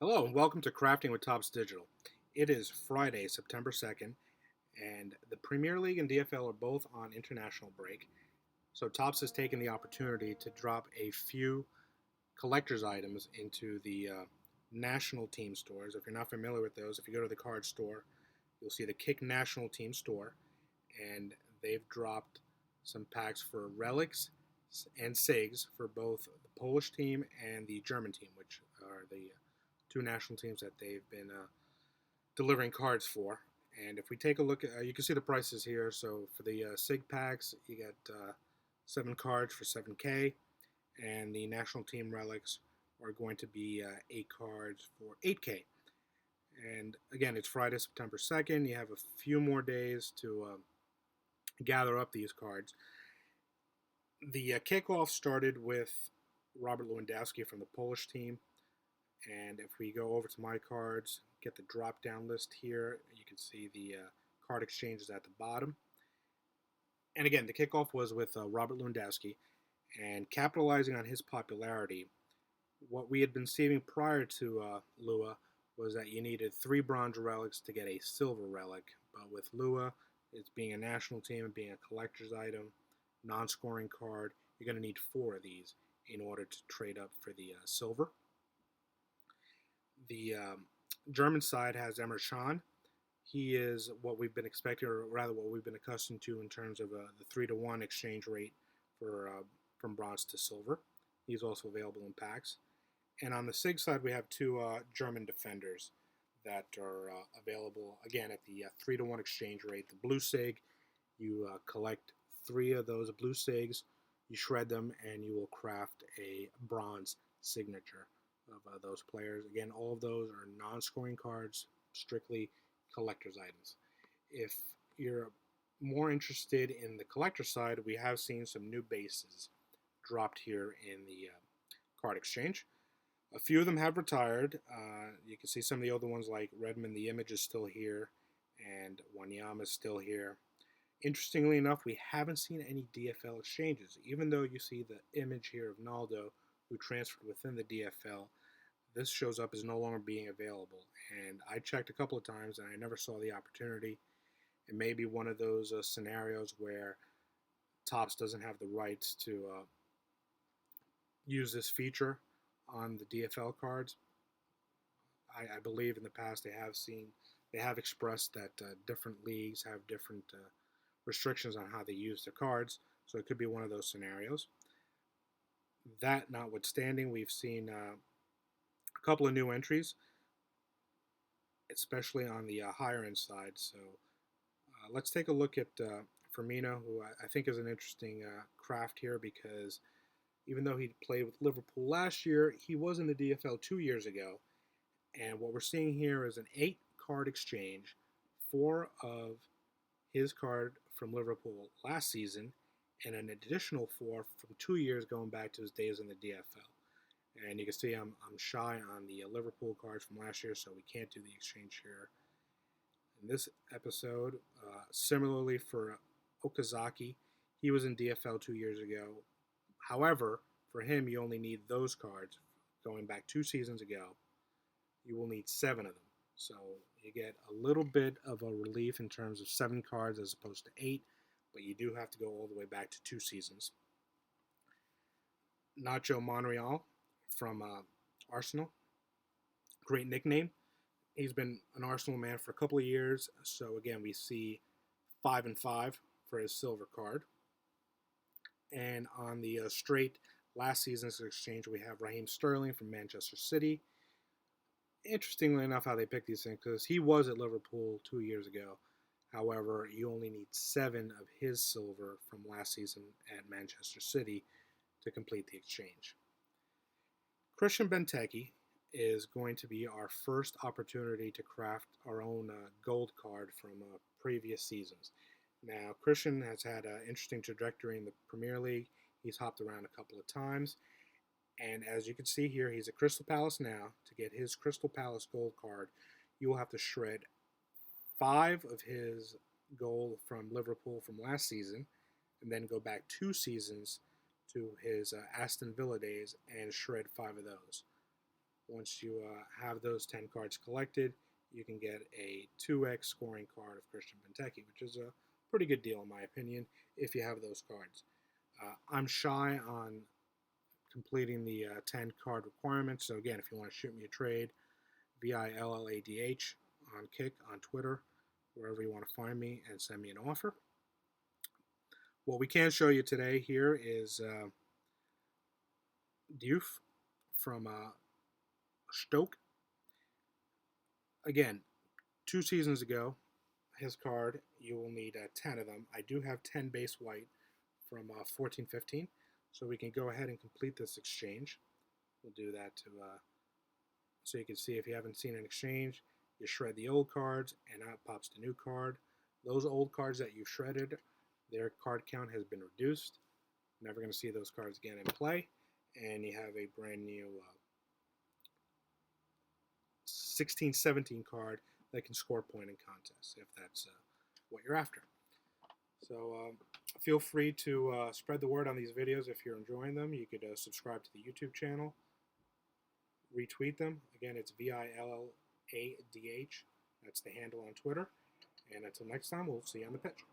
Hello and welcome to Crafting with Topps Digital. It is Friday, September 2nd, and the Premier League and DFL are both on international break. So Topps has taken the opportunity to drop a few collector's items into the national team stores. If you're not familiar with those, if you go to the card store, you'll see the Kick National Team store, and they've dropped some packs for relics and SIGs for both the Polish team and the German team, which are the two national teams that they've been delivering cards for. And if we take a look, you can see the prices here. So for the SIG packs, you get 7 cards for 7K, and the national team relics are going to be 8 cards for 8K. And again, it's Friday, September 2nd. You have a few more days to gather up these cards. The kickoff started with Robert Lewandowski from the Polish team. And if we go over to my cards, get the drop down list here, you can see the card exchanges at the bottom. And again, the kickoff was with Robert Lewandowski. And capitalizing on his popularity, what we had been seeing prior to Lua was that you needed 3 bronze relics to get a silver relic. But with Lua, it's being a national team and being a collector's item, non-scoring card, you're going to need 4 of these in order to trade up for the silver. The German side has Emre Can. He is what we've been expecting, or rather what we've been accustomed to in terms of the 3-to-1 exchange rate for from bronze to silver. He's also available in packs. And on the SIG side, we have 2 German defenders that are available, again, at the 3-to-1 exchange rate. The blue SIG, you collect 3 of those blue SIGs, you shred them, and you will craft a bronze signature of those players. Again, all of those are non-scoring cards, strictly collector's items. If you're more interested in the collector side, we have seen some new bases dropped here in the card exchange. A few of them have retired. You can see some of the other ones like Redmond, the image is still here, and Wanyama is still here. Interestingly enough, we haven't seen any DFL exchanges, even though you see the image here of Naldo, who transferred within the DFL. This shows up as no longer being available, and I checked a couple of times and I never saw the opportunity. It may be one of those scenarios where Topps doesn't have the rights to use this feature on the DFL cards. I believe in the past they have expressed that different leagues have different restrictions on how they use their cards, so it could be one of those scenarios. That notwithstanding, we've seen a couple of new entries, especially on the higher end side. So let's take a look at Firmino, who I think is an interesting craft here because even though he played with Liverpool last year, he was in the DFL 2 years ago. And what we're seeing here is an 8-card exchange, 4 of his card from Liverpool last season, and an additional 4 from 2 years going back to his days in the DFL. And you can see I'm shy on the Liverpool cards from last year, so we can't do the exchange here in this episode. Similarly for Okazaki, he was in DFL 2 years ago. However, for him, you only need those cards going back 2 seasons ago. You will need 7 of them. So you get a little bit of a relief in terms of 7 cards as opposed to 8, but you do have to go all the way back to 2 seasons. Nacho Monreal from Arsenal. Great nickname. He's been an Arsenal man for a couple of years. So again, we see 5 and 5 for his silver card. And on the straight last season's exchange, we have Raheem Sterling from Manchester City. Interestingly enough, how they pick these things, because he was at Liverpool 2 years ago. However, you only need 7 of his silver from last season at Manchester City to complete the exchange. Christian Benteke is going to be our first opportunity to craft our own gold card from previous seasons. Now, Christian has had an interesting trajectory in the Premier League. He's hopped around a couple of times. And as you can see here, he's at Crystal Palace now. To get his Crystal Palace gold card, you will have to shred 5 of his gold from Liverpool from last season, and then go back 2 seasons to his Aston Villa days and shred 5 of those. Once you have those 10 cards collected, you can get a 2x scoring card of Christian Benteke, which is a pretty good deal in my opinion if you have those cards. I'm shy on completing the 10 card requirement, so again, if you want to shoot me a trade, VILLADH on Kick, on Twitter, wherever you want to find me, and send me an offer. What we can show you today here is Diouf from Stoke. Again, 2 seasons ago, his card, you will need 10 of them. I do have 10 base white from 14-15, so we can go ahead and complete this exchange. We'll do that to so you can see if you haven't seen an exchange, you shred the old cards, and out pops the new card. Those old cards that you shredded, their card count has been reduced. Never going to see those cards again in play, and you have a brand new 16-17 card that can score a point in contests if that's what you're after. So feel free to spread the word on these videos if you're enjoying them. You could subscribe to the YouTube channel, retweet them. Again, it's VILLADH. That's the handle on Twitter. And until next time, we'll see you on the pitch.